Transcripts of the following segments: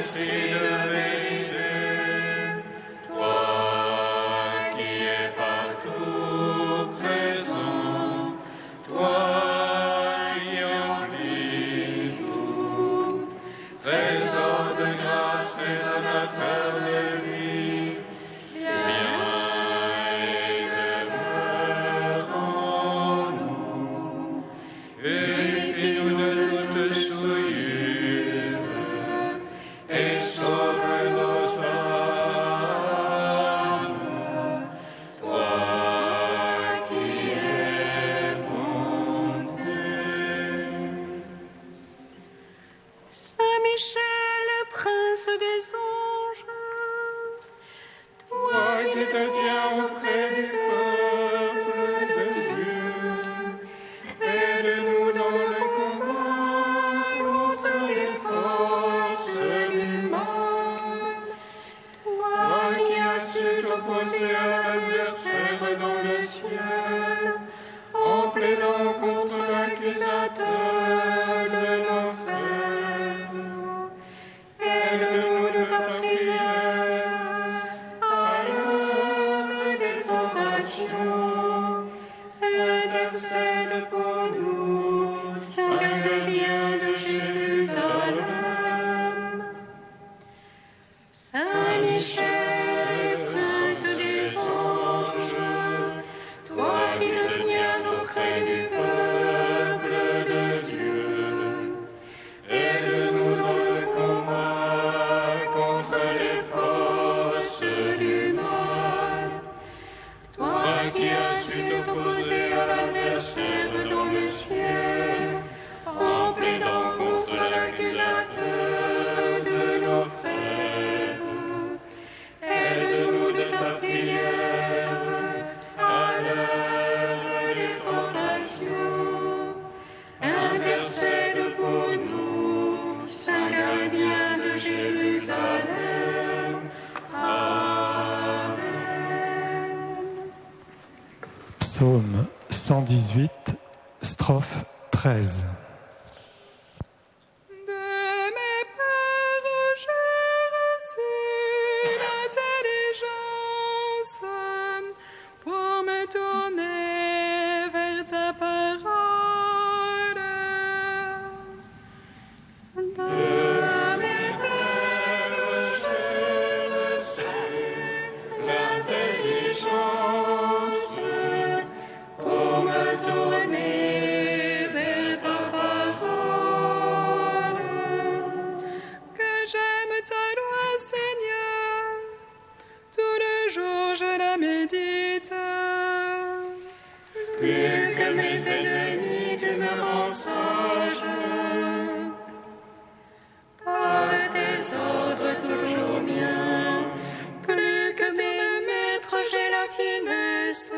promesse et de vérité. Toi qui es partout présent, toi qui emplis tout, trésor de grâce et donateur de vie, viens et demeure en nous. Purifie-nous de toute souillure et sauve nos âmes. Toi qui es bonté. Saint Michel, prince des anges, Toi qui te tiens auprès du peuple de Dieu, aide-nous dans le combat contre les forces du mal. Toi qui as su t'opposer à l'adversaire dans le ciel, en plaidant contre l'accusateur de nos frères, aide-nous de ta prière à l'heure des tentations. Intercède pour nous, Saint gardien de Jérusalem. Saint Michel, prince des anges, Toi qui te tiens auprès du peuple de Dieu, aide-nous dans le combat contre les forces du mal. Toi qui as su t'opposer à l'adversaire dans le ciel, en plaidant contre l'accusateur de nos frères, aide-nous de ta prière à l'heure des tentations. Intercède pour nous, Saint gardien de Jérusalem. Amen. Psaume 118, strophe 13. de mes pères, j'ai reçu l'intelligence pour me tourner vers ta parole. De mes pères, j'ai reçu L'intelligence pour me tourner vers ta parole. que j'aime ta loi, Seigneur. Tout le jour je la médite. Plus que mes ennemis, tu me rends sage. Par tes ordres toujours miens, Plus que mes maîtres, j'ai la finesse.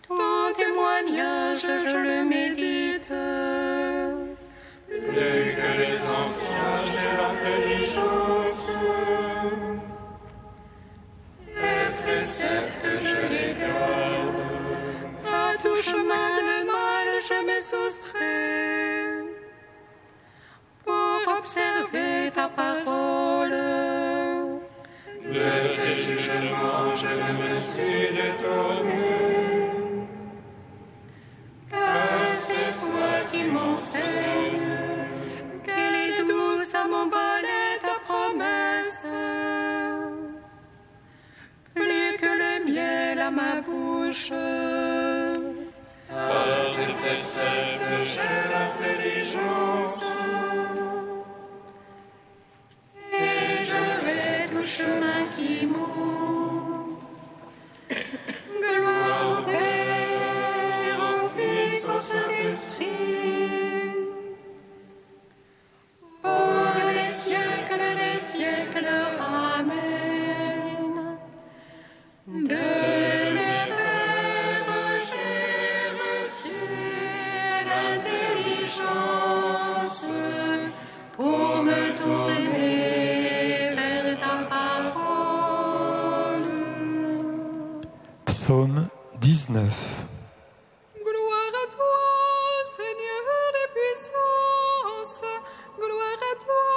Ton témoignage, je le médite. plus que les anciens, j'ai l'intelligence. Tes préceptes, je les garde. À tout chemin de mal, je me soustrais pour observer ta parole. De tes jugements, je ne me suis détourné. Car c'est toi qui m'enseignes. Quelle est douce à mon balai ta promesse, plus que le miel à ma bouche. Par tes préceptes, j'ai l'intelligence. Et je vais le chemin qui monte. Gloire au Père, au Fils, au Saint-Esprit, pour les siècles, Amen. De mes pères, j'ai reçu l'intelligence pour me tourner vers ta parole. Psaume 19. Gloire à toi, Seigneur des puissances, gloire à toi,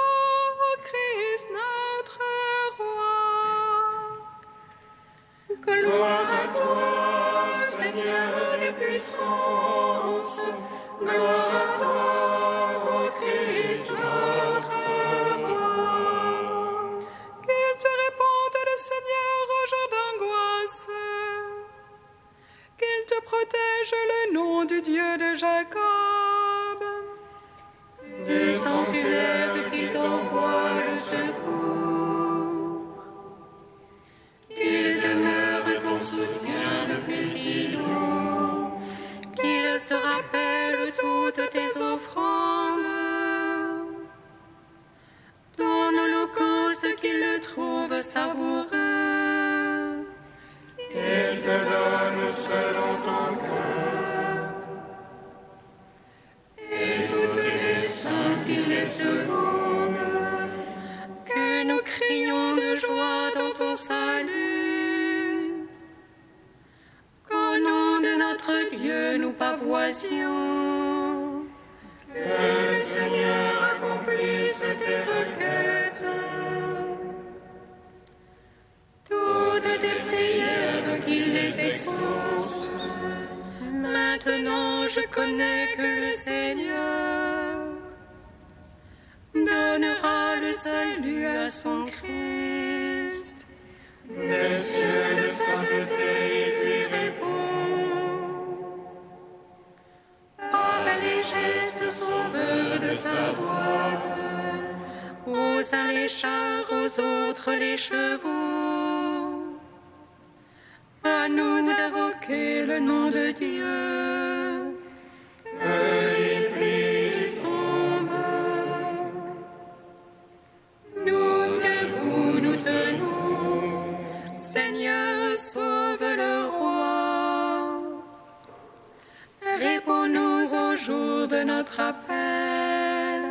puissance. Gloire à toi, ô Christ, notre roi. Qu'il te réponde, le Seigneur, au jour d'angoisse. Qu'il te protège, le nom du Dieu de Jacob. Du sanctuaire qui t'envoie le secours. Qu'il demeure ton soutien depuis si long. Qu'il se rappelle toutes tes offrandes. Ton holocauste, qu'il le trouve savoureux. Il te donne selon ton cœur. Et toutes les saints qui les secondent. Que nous crions de joie dans ton salut. Qu'au nom de notre Dieu nous pavoisions. Que le Seigneur accomplisse tes requêtes. Toutes tes prières qu'il les exauce. Maintenant je connais que le Seigneur donnera le salut à son Christ. Des cieux de sainteté, il lui répond. Par les gestes sauveurs de sa droite, aux uns les chars, aux autres les chevaux. À nous d'invoquer le nom de Dieu. Il plie, il tombe. Nous debout nous tenons. Seigneur, sauve le roi. Réponds-nous au jour de notre appel.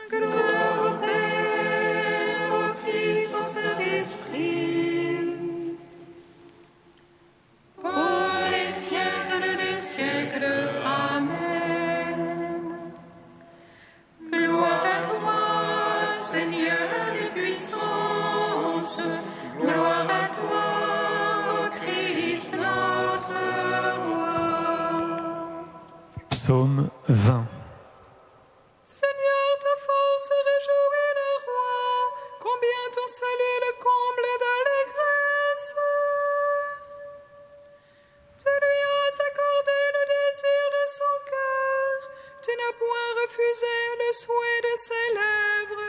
Gloire au Père, au Fils, au Saint-Esprit. Pour les siècles des siècles. Amen. Gloire à toi, Seigneur des puissances. Gloire à toi, ô Christ, notre roi. Psaume 20. Seigneur, ta force réjouit le roi. Combien ton salut le comble d'allégresse. Tu lui as accordé le désir de son cœur. Tu n'as point refusé le souhait de ses lèvres.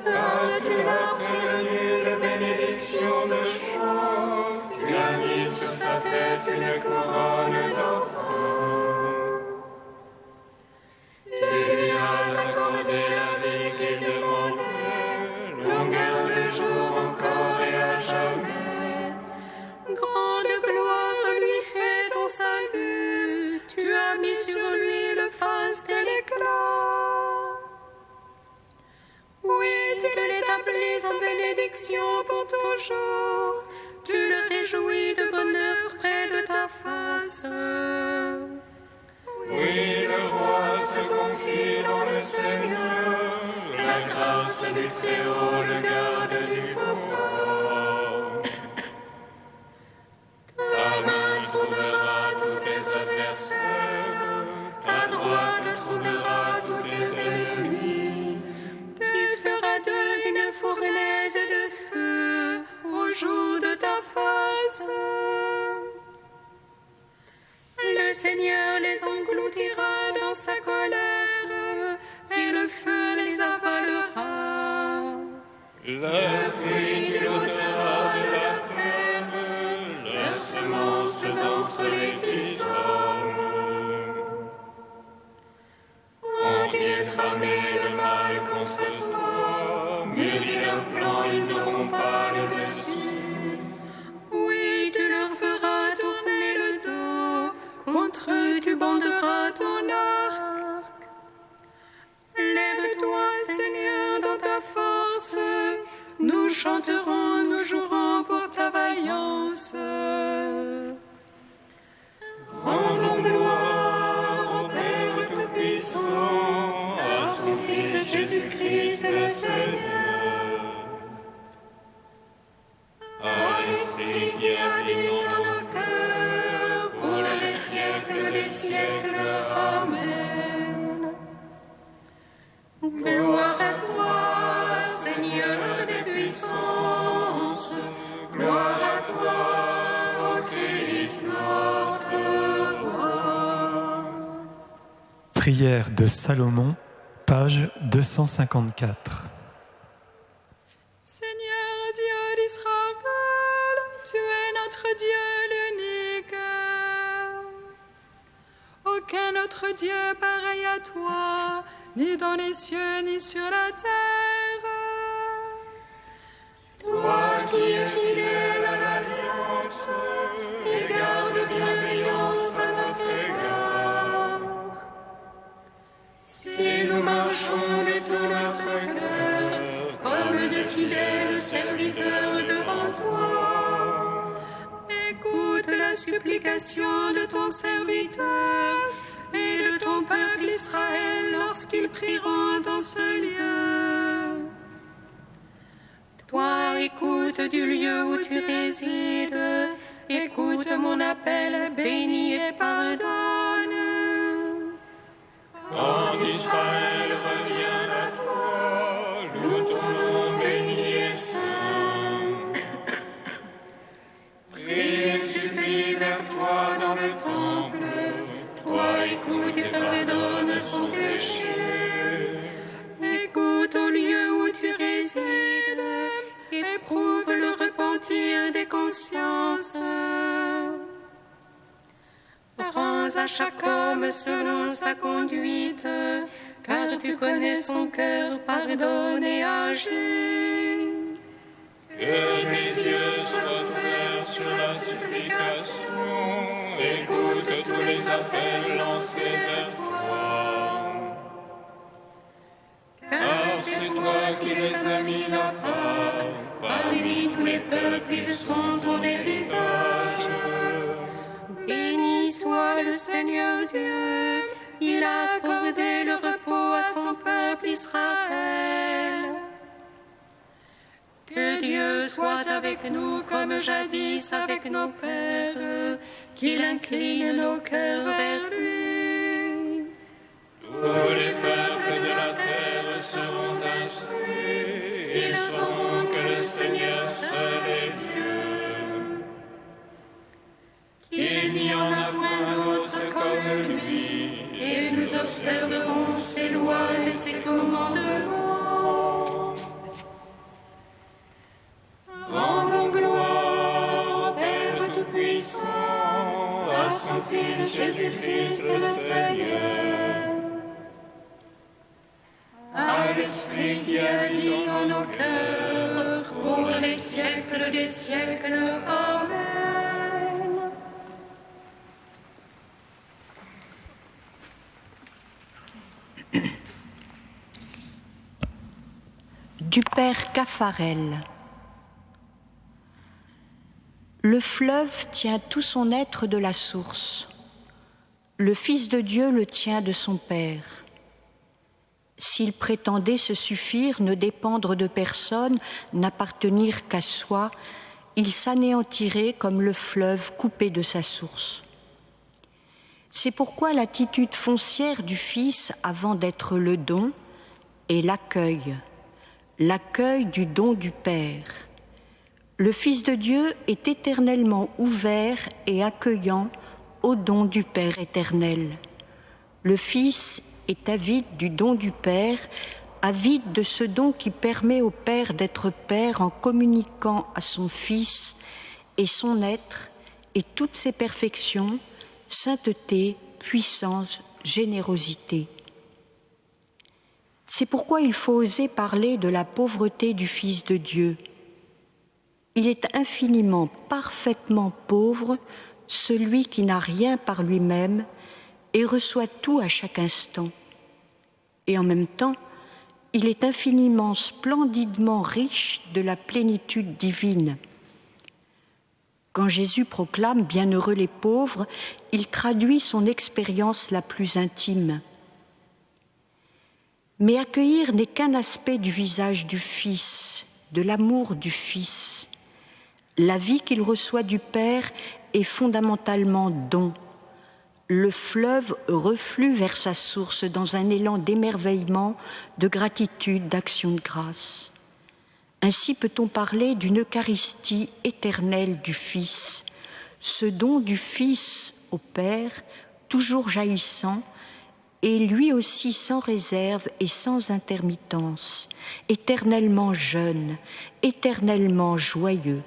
Car tu l'as prévenu de bénédiction de chant. Tu as mis sur sa tête une couronne d'enfant. Tu lui as accordé la vie qu'il demandait, longueur de jour encore et à jamais. Grande gloire lui fait ton salut. Tu as mis sur lui le faste et l'éclat. Oui, tu l'établis en bénédiction pour toujours. Tu le réjouis de bonheur près de ta face. Oui, le roi se confie dans le Seigneur. La grâce du Très-Haut le garde du faux. Ta main trouvera tous tes adversaires. Ta droite trouvera tous tes ennemis. Tu feras d'eux une fournaise de feu au jour de ta face. Le Seigneur les engloutira dans sa colère et le feu les avalera. Le fruit qu'il ôtera de la terre, leur semence d'entre les fils d'hommes. Ont-ils tramé le mal contre toi, mûri leur plan, ils n'auront pas le dessus. Oui, tu leur feras tourner le dos, contre eux tu banderas ton arc. Lève-toi, Seigneur, dans ta force, nous chanterons, nous jouerons pour ta vaillance. Rendons gloire au Père Tout-Puissant, à son Fils Jésus-Christ le Seigneur. À l'Esprit qui habite en nos cœurs, siècles. Amen. Gloire à toi, Seigneur des puissances. Gloire à toi, ô Christ notre roi. Prière de Salomon, page 254. Seigneur Dieu d'Israël, tu es notre Dieu l'unique. Aucun autre Dieu pareil à toi, ni dans les cieux, ni sur la terre. Toi qui es fidèle à l'alliance et garde bienveillance à notre égard. Si nous marchons de tout notre cœur, comme de fidèles serviteurs devant toi, écoute la supplication de ton serviteur et de ton peuple Israël lorsqu'ils prieront dans ce lieu. Toi, écoute du lieu où tu résides, écoute mon appel, bénis et pardonne. Quand Israël revient à toi, loue ton nom béni et saint. Prie et supplie vers toi dans le temple. Toi, écoute et pardonne son péché. Écoute au lieu où tu résides, éprouve le repentir des consciences. Rends à chaque homme selon sa conduite, car tu connais son cœur, pardonne et agis. Que tes yeux soient ouverts sur la supplication. Écoute tous les appels lancés vers toi. Car c'est toi qui les as mis à part. Parmi tous les peuples, ils sont ton héritage. Béni soit le Seigneur Dieu, il a accordé le repos à son peuple Israël. Que Dieu soit avec nous comme jadis avec nos pères, qu'il incline nos cœurs vers lui. Tous les peuples de la terre seront instruits. Ils sauront que le Seigneur seul est Dieu. Qu'il n'y en a point d'autre comme lui. Et nous observerons ses lois et ses commandements. Rendons gloire au Père Tout-Puissant, à son Fils Jésus-Christ le Seigneur, À l'Esprit qui habite en nos cœurs, pour les siècles des siècles. Amen. Du père Caffarel. Le fleuve tient tout son être de la source. Le Fils de Dieu le tient de son Père. S'il prétendait se suffire, ne dépendre de personne, n'appartenir qu'à soi, il s'anéantirait comme le fleuve coupé de sa source. C'est pourquoi l'attitude foncière du Fils, avant d'être le don, est l'accueil du don du Père. Le Fils de Dieu est éternellement ouvert et accueillant au don du Père éternel. Le Fils est avide du don du Père, avide de ce don qui permet au Père d'être Père en communiquant à son Fils et son être et toutes ses perfections, sainteté, puissance, générosité. C'est pourquoi il faut oser parler de la pauvreté du Fils de Dieu. Il est infiniment, parfaitement pauvre, celui qui n'a rien par lui-même et reçoit tout à chaque instant. Et en même temps, il est infiniment, splendidement riche de la plénitude divine. Quand Jésus proclame « Bienheureux les pauvres », il traduit son expérience la plus intime. Mais accueillir n'est qu'un aspect du visage du Fils, de l'amour du Fils. La vie qu'il reçoit du Père est fondamentalement don. le fleuve reflue vers sa source dans un élan d'émerveillement, de gratitude, d'action de grâce. Ainsi peut-on parler d'une Eucharistie éternelle du Fils, ce don du Fils au Père, toujours jaillissant, et lui aussi sans réserve et sans intermittence, éternellement jeune, éternellement joyeux.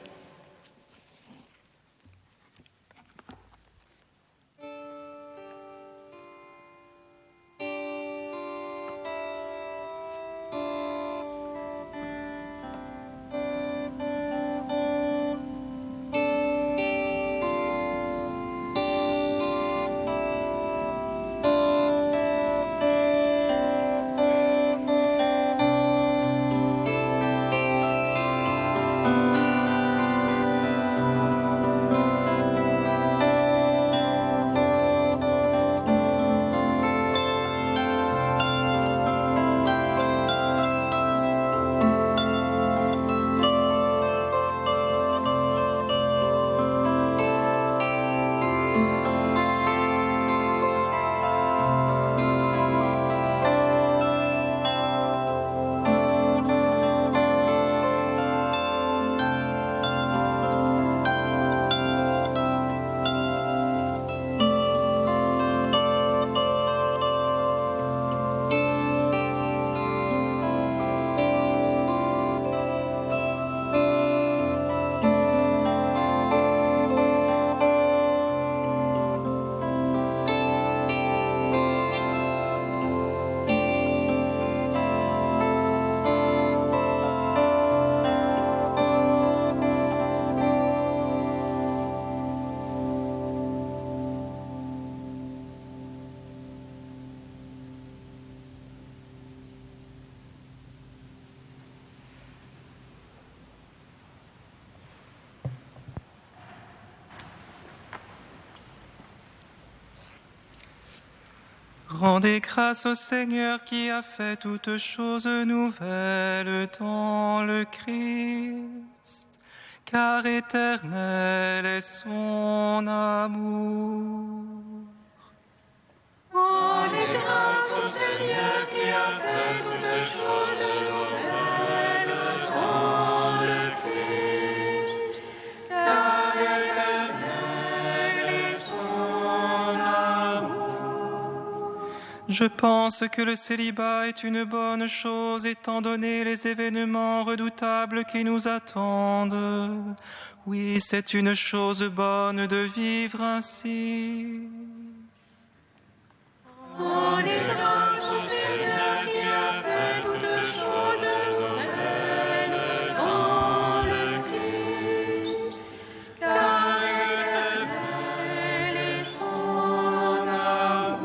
Rendez grâce au Seigneur qui a fait toutes choses nouvelles dans le Christ, car éternel est son amour. Rendez grâce au Seigneur qui a fait toutes choses nouvelles dans le Christ, car éternel est son amour. Je pense que le célibat est une bonne chose étant donné les événements redoutables qui nous attendent. Oui, c'est une chose bonne de vivre ainsi. Rendez grâce au Seigneur qui a fait toutes choses nouvelles dans le Christ, car éternel est son amour.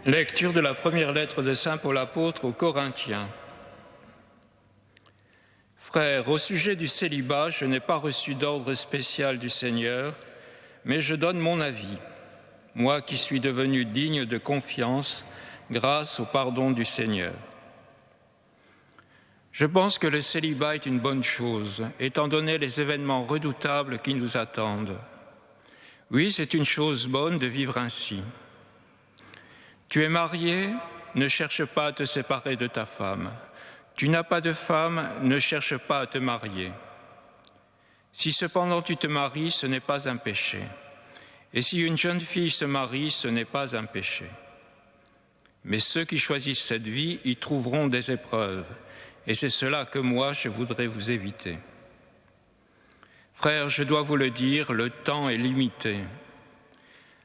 Lecture de la première lettre de saint Paul apôtre aux Corinthiens. Frères, au sujet du célibat, je n'ai pas reçu d'ordre spécial du Seigneur, mais je donne mon avis. Moi qui suis devenu digne de confiance grâce au pardon du Seigneur. Je pense que le célibat est une bonne chose, étant donné les événements redoutables qui nous attendent. Oui, c'est une chose bonne de vivre ainsi. Tu es marié, ne cherche pas à te séparer de ta femme. Tu n'as pas de femme, ne cherche pas à te marier. Si cependant tu te maries, ce n'est pas un péché. Et si une jeune fille se marie, ce n'est pas un péché. Mais ceux qui choisissent cette vie y trouveront des épreuves, et c'est cela que moi je voudrais vous éviter. Frères, je dois vous le dire, le temps est limité.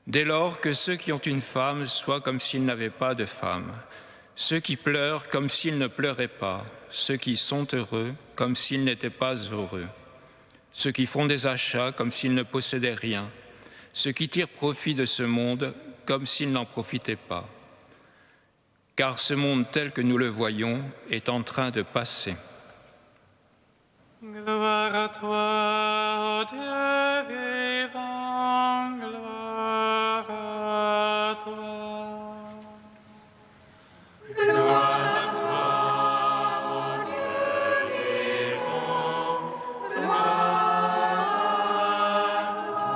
Dès lors que ceux qui ont une femme soient comme s'ils n'avaient pas de femme, ceux qui pleurent comme s'ils ne pleuraient pas, ceux qui sont heureux comme s'ils n'étaient pas heureux, ceux qui font des achats comme s'ils ne possédaient rien, ceux qui tirent profit de ce monde comme s'ils n'en profitaient pas. Car ce monde tel que nous le voyons est en train de passer. Gloire à toi, ô Dieu vivant, gloire à toi. Gloire à toi, ô Dieu vivant, gloire à toi.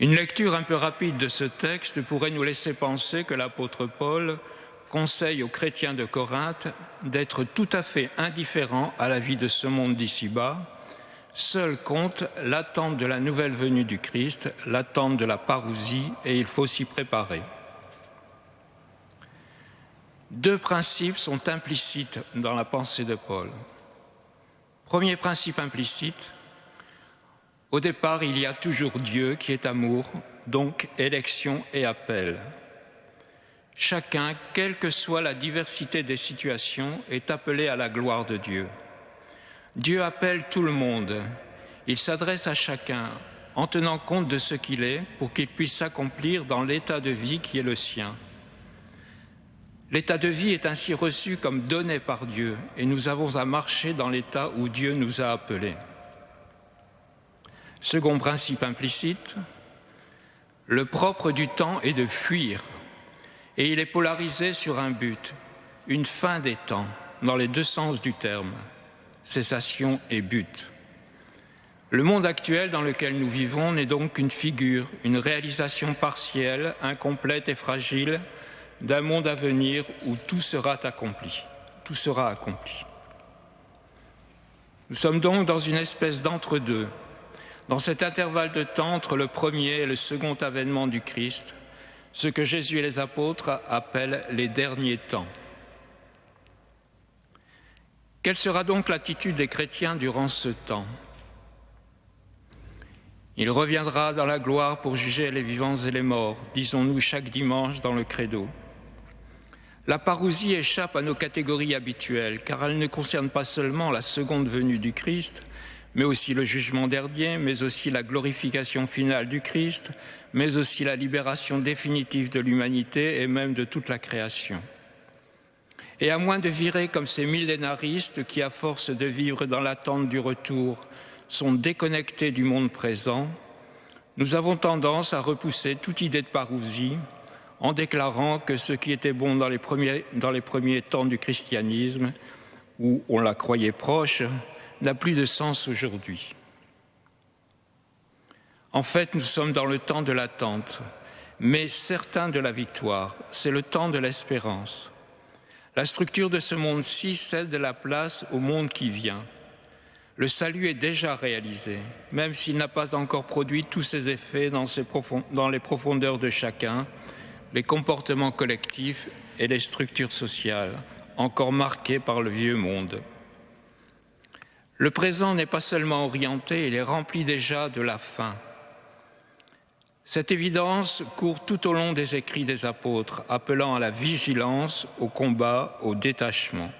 Une lecture un peu rapide de ce texte pourrait nous laisser penser que l'apôtre Paul conseille aux chrétiens de Corinthe d'être tout à fait indifférents à la vie de ce monde d'ici-bas. Seul compte l'attente de la nouvelle venue du Christ, l'attente de la parousie, et il faut s'y préparer. Deux principes sont implicites dans la pensée de Paul. Premier principe implicite, au départ, il y a toujours Dieu qui est amour, donc élection et appel. Chacun, quelle que soit la diversité des situations, est appelé à la gloire de Dieu. Dieu appelle tout le monde. Il s'adresse à chacun en tenant compte de ce qu'il est pour qu'il puisse s'accomplir dans l'état de vie qui est le sien. L'état de vie est ainsi reçu comme donné par Dieu et nous avons à marcher dans l'état où Dieu nous a appelés. Second principe implicite, le propre du temps est de fuir et il est polarisé sur un but, une fin des temps, dans les deux sens du terme. Cessation et but. Le monde actuel dans lequel nous vivons n'est donc qu'une figure, une réalisation partielle, incomplète et fragile d'un monde à venir où tout sera accompli. Tout sera accompli. Nous sommes donc dans une espèce d'entre-deux, dans cet intervalle de temps entre le premier et le second avènement du Christ, ce que Jésus et les apôtres appellent les derniers temps. Quelle sera donc l'attitude des chrétiens durant ce temps? Il reviendra dans la gloire pour juger les vivants et les morts, disons-nous chaque dimanche dans le credo. La parousie échappe à nos catégories habituelles, car elle ne concerne pas seulement la seconde venue du Christ, mais aussi le jugement dernier, mais aussi la glorification finale du Christ, mais aussi la libération définitive de l'humanité et même de toute la création. Et à moins de virer comme ces millénaristes qui, à force de vivre dans l'attente du retour, sont déconnectés du monde présent, nous avons tendance à repousser toute idée de parousie en déclarant que ce qui était bon dans les premiers temps du christianisme, où on la croyait proche, n'a plus de sens aujourd'hui. En fait, nous sommes dans le temps de l'attente, mais certain de la victoire, c'est le temps de l'espérance. La structure de ce monde-ci cède de la place au monde qui vient. Le salut est déjà réalisé, même s'il n'a pas encore produit tous ses effets dans les profondeurs de chacun, les comportements collectifs et les structures sociales, encore marquées par le vieux monde. Le présent n'est pas seulement orienté, il est rempli déjà de la fin. Cette évidence court tout au long des écrits des apôtres, appelant à la vigilance, au combat, au détachement.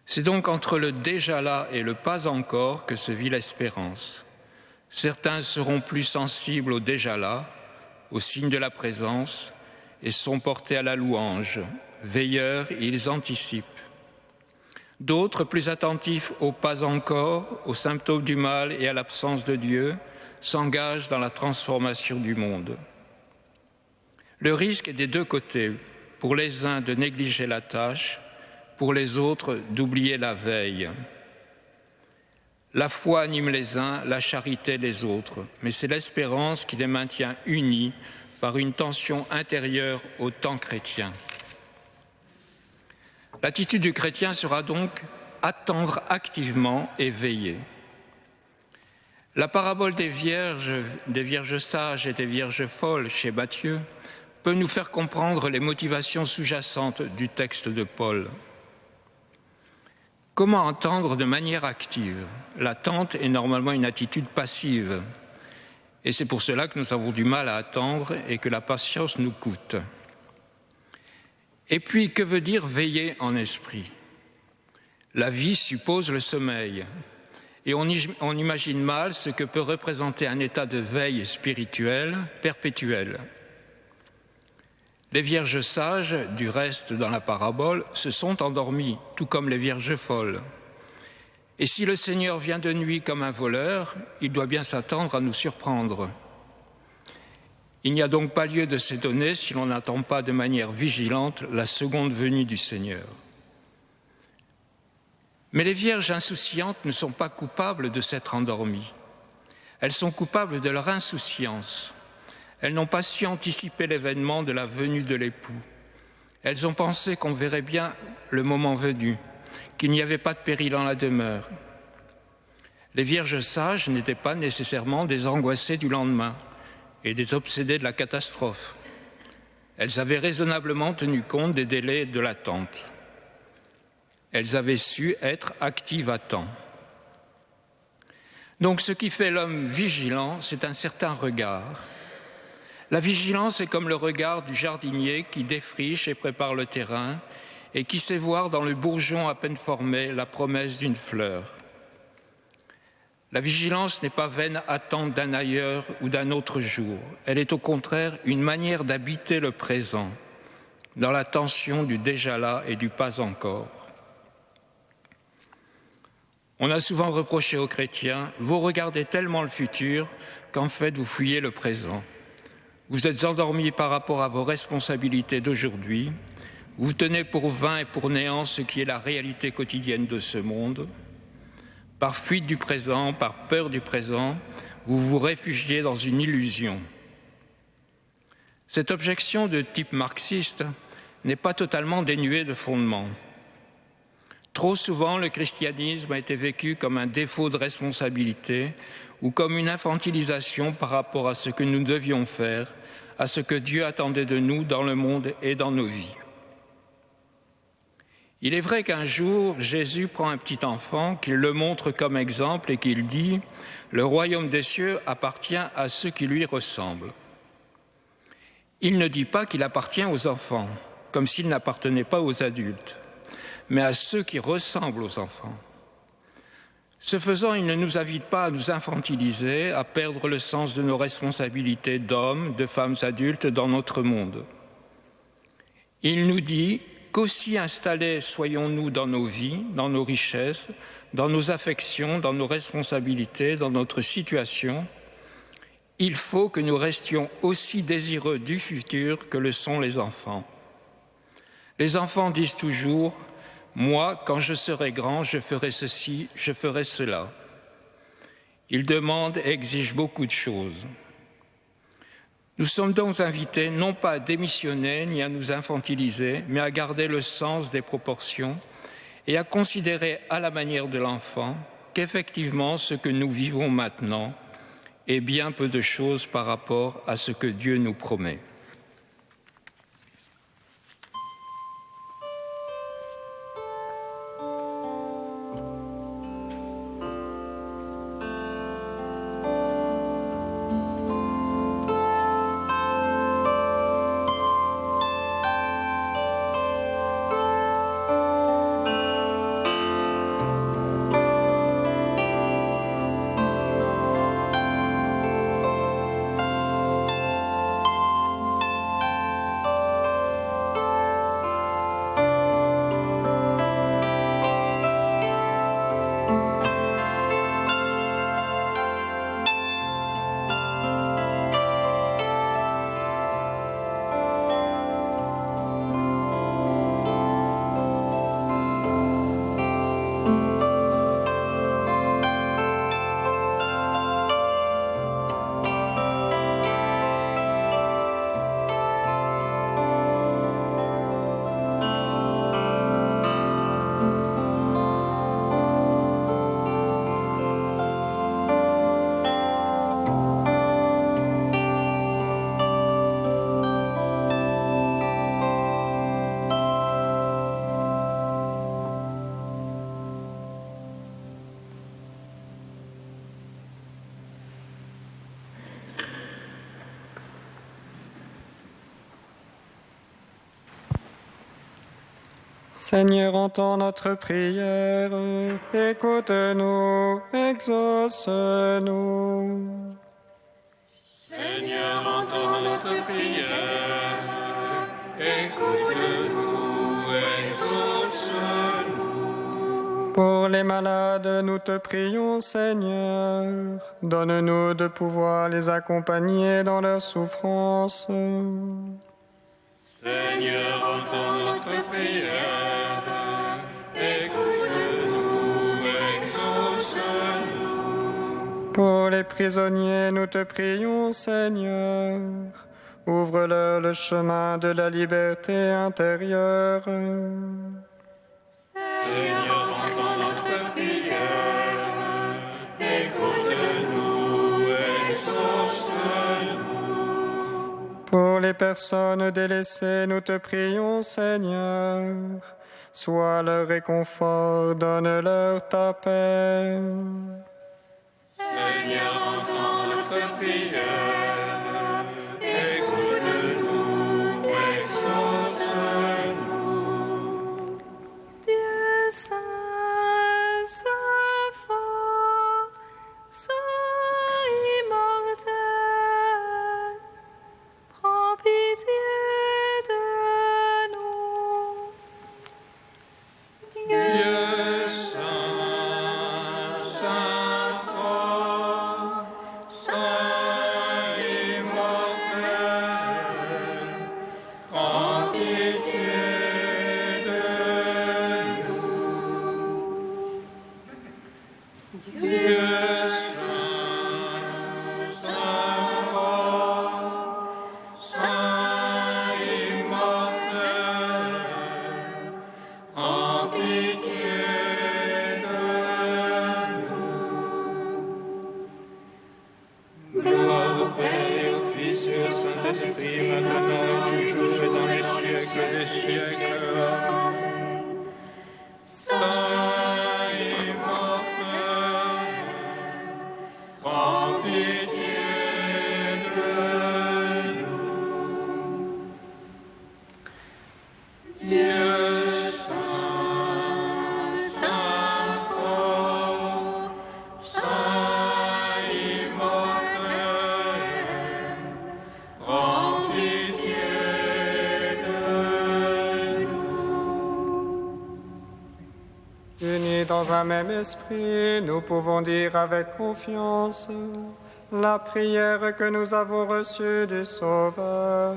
C'est donc entre le déjà là et le pas encore que se vit l'espérance. Certains seront plus sensibles au déjà là, au signe de la présence, et sont portés à la louange. Veilleurs, ils anticipent. D'autres, plus attentifs au pas encore, aux symptômes du mal et à l'absence de Dieu, s'engagent dans la transformation du monde. Le risque est des deux côtés, pour les uns de négliger la tâche, pour les autres d'oublier la veille. La foi anime les uns, la charité les autres, mais c'est l'espérance qui les maintient unis par une tension intérieure au temps chrétien. L'attitude du chrétien sera donc attendre activement et veiller. La parabole des vierges sages et des vierges folles chez Matthieu peut nous faire comprendre les motivations sous-jacentes du texte de Paul. Comment entendre de manière active? L'attente est normalement une attitude passive. Et c'est pour cela que nous avons du mal à attendre et que la patience nous coûte. Et puis, que veut dire veiller en esprit? La vie suppose le sommeil. Et on imagine mal ce que peut représenter un état de veille spirituelle perpétuelle. Les vierges sages, du reste dans la parabole, se sont endormies, tout comme les vierges folles. Et si le Seigneur vient de nuit comme un voleur, il doit bien s'attendre à nous surprendre. Il n'y a donc pas lieu de s'étonner si l'on n'attend pas de manière vigilante la seconde venue du Seigneur. Mais les vierges insouciantes ne sont pas coupables de s'être endormies. Elles sont coupables de leur insouciance. Elles n'ont pas su anticiper l'événement de la venue de l'époux. Elles ont pensé qu'on verrait bien le moment venu, qu'il n'y avait pas de péril en la demeure. Les vierges sages n'étaient pas nécessairement des angoissées du lendemain et des obsédées de la catastrophe. Elles avaient raisonnablement tenu compte des délais de l'attente. Elles avaient su être actives à temps. Donc ce qui fait l'homme vigilant, c'est un certain regard. La vigilance est comme le regard du jardinier qui défriche et prépare le terrain et qui sait voir dans le bourgeon à peine formé la promesse d'une fleur. La vigilance n'est pas vaine attente d'un ailleurs ou d'un autre jour. Elle est au contraire une manière d'habiter le présent, dans la tension du déjà là et du pas encore. On a souvent reproché aux chrétiens, vous regardez tellement le futur qu'en fait vous fuyez le présent. Vous êtes endormis par rapport à vos responsabilités d'aujourd'hui, vous tenez pour vain et pour néant ce qui est la réalité quotidienne de ce monde. Par fuite du présent, par peur du présent, vous vous réfugiez dans une illusion. Cette objection de type marxiste n'est pas totalement dénuée de fondement. Trop souvent, le christianisme a été vécu comme un défaut de responsabilité ou comme une infantilisation par rapport à ce que nous devions faire, à ce que Dieu attendait de nous dans le monde et dans nos vies. Il est vrai qu'un jour, Jésus prend un petit enfant, qu'il le montre comme exemple et qu'il dit « Le royaume des cieux appartient à ceux qui lui ressemblent ». Il ne dit pas qu'il appartient aux enfants, comme s'il n'appartenait pas aux adultes, mais à ceux qui ressemblent aux enfants. Ce faisant, il ne nous invite pas à nous infantiliser, à perdre le sens de nos responsabilités d'hommes, de femmes adultes dans notre monde. Il nous dit qu'aussi installés soyons-nous dans nos vies, dans nos richesses, dans nos affections, dans nos responsabilités, dans notre situation, il faut que nous restions aussi désireux du futur que le sont les enfants. Les enfants disent toujours « Moi, quand je serai grand, je ferai ceci, je ferai cela ». Ils demandent et exigent beaucoup de choses. Nous sommes donc invités non pas à démissionner ni à nous infantiliser, mais à garder le sens des proportions et à considérer à la manière de l'enfant qu'effectivement ce que nous vivons maintenant est bien peu de choses par rapport à ce que Dieu nous promet. Seigneur, entends notre prière, écoute-nous, exauce-nous. Seigneur, entends notre prière, écoute-nous, exauce-nous. Pour les malades, nous te prions, Seigneur, donne-nous de pouvoir les accompagner dans leurs souffrances. Seigneur, entends notre prière, écoute-nous, exauce-nous. Pour les prisonniers, nous te prions, Seigneur. Ouvre-leur le chemin de la liberté intérieure. Seigneur, entends notre prière. Écoute-nous, exauce-nous. Pour les personnes délaissées, nous te prions, Seigneur. Sois leur réconfort, donne-leur ta paix. Seigneur, entends notre prière. Écoute-nous, exauce-nous. Dieu saint, saint fort, saint immortel, prends pitié de nous. Dieu saint, saint fort, saint immortel, prends pitié de nous. Dieu saint, saint fort, saint immortel, prends pitié de nous. Gloire au Père et au Fils et au Saint-Esprit, maintenant et toujours et dans les siècles des siècles. Amen. Saint immortel, prends pitié de nous. Dieu saint, saint fort, saint immortel, prends pitié de nous. Unis dans un même esprit, nous pouvons dire avec confiance la prière que nous avons reçue du Sauveur.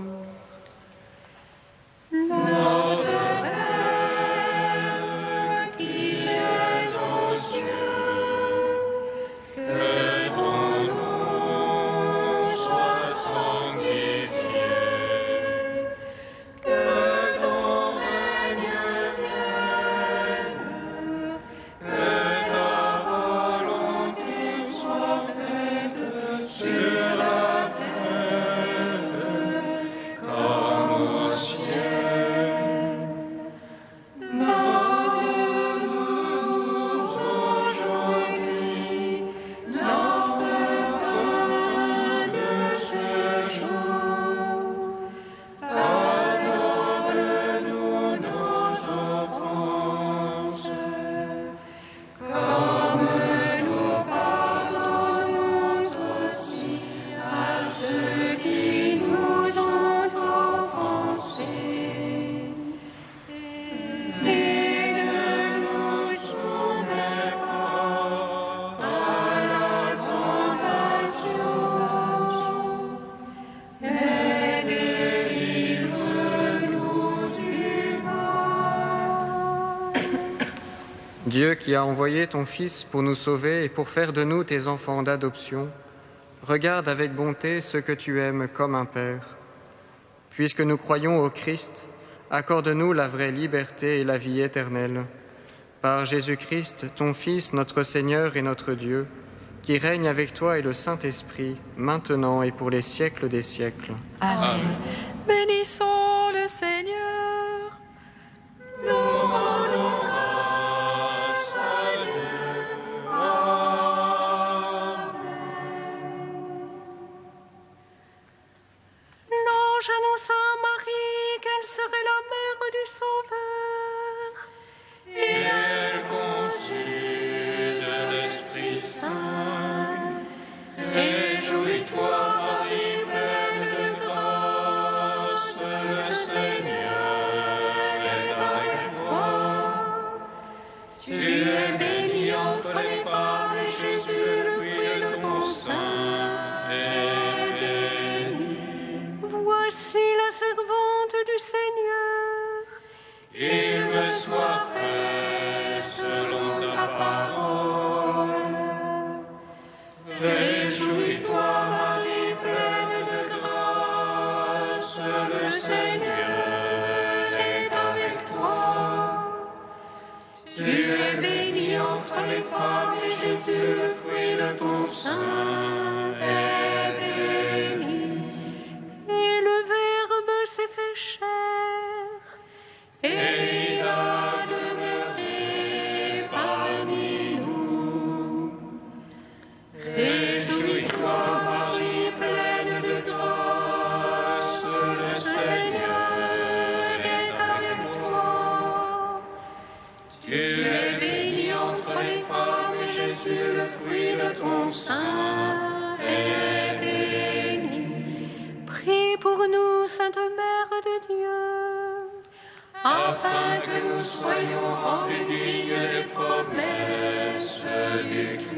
Dieu qui a envoyé ton Fils pour nous sauver et pour faire de nous tes enfants d'adoption, regarde avec bonté ceux que tu aimes comme un Père. Puisque nous croyons au Christ, accorde-nous la vraie liberté et la vie éternelle. Par Jésus-Christ, ton Fils, notre Seigneur et notre Dieu, qui règne avec toi et le Saint-Esprit, maintenant et pour les siècles des siècles. Amen. Bénissons le Seigneur. Nous rendons grâce à Dieu. Amen. L'ange annonça à Marie qu'elle serait la mère du Sauveur. Et elle conçut de l'Esprit Saint. Réjouis-toi, Marie, pleine de grâce, le Seigneur Jésus, le fruit de ton sein, est béni. Et le Verbe s'est fait chair, et il a demeuré parmi nous. Réjouis-toi, Marie, pleine de grâce, le Seigneur est avec toi. Tu es bénie entre les femmes, et Jésus, le fruit de ton sein, est béni. Prie pour nous, Sainte Mère de Dieu, afin que nous soyons rendus dignes des promesses du Christ.